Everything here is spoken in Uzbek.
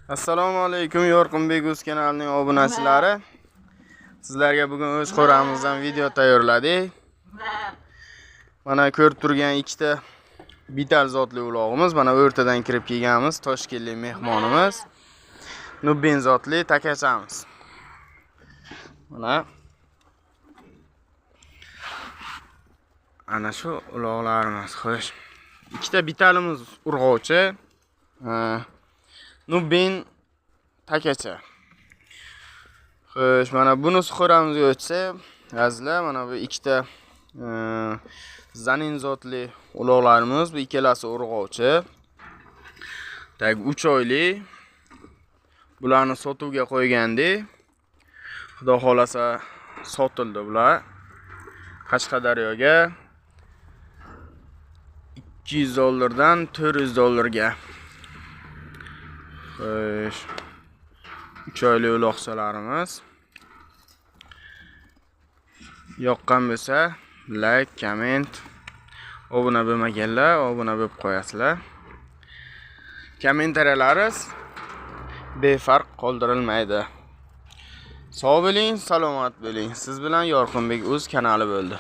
Assalomu alaykum, Yorqinbek o'z kanalining obunachilari. Sizlarga bugun o'z qo'ramizdan video tayyorladik. Mana ko'rib turgan ikkita bital zotli ulog'imiz, mana o'rtadan kirib kelganmiz, toshkentlik mehmonimiz. Nubbin zotli takachamiz. Mana ana shu uloqlarimiz, xo'sh. Ikkita bitalimiz urg'ovchi. Nubbin takacha. Xo'sh, mana bunisi qo'ramizga o'tsa, azizlar, mana bu ikkita zanin zotli uloqlarimiz, bu ikkalasi urg'ovchi. Tak 3 oylik. Bularni sotuvga qo'ygandik. Xudo xolasa sotildi bular. Qashqadaryoga $200 $400 Xo'sh. 3 oylik uloqchalarimiz. Yoqqan bo'lsa, like, comment, obuna bo'lmaganlar obuna bo'lib qo'yasizlar. Kommentariyalarimiz befarq qoldirilmaydi. Sog' bo'ling, salomat bo'ling. Siz bilan Yorqinbek o'z kanali bo'ldi.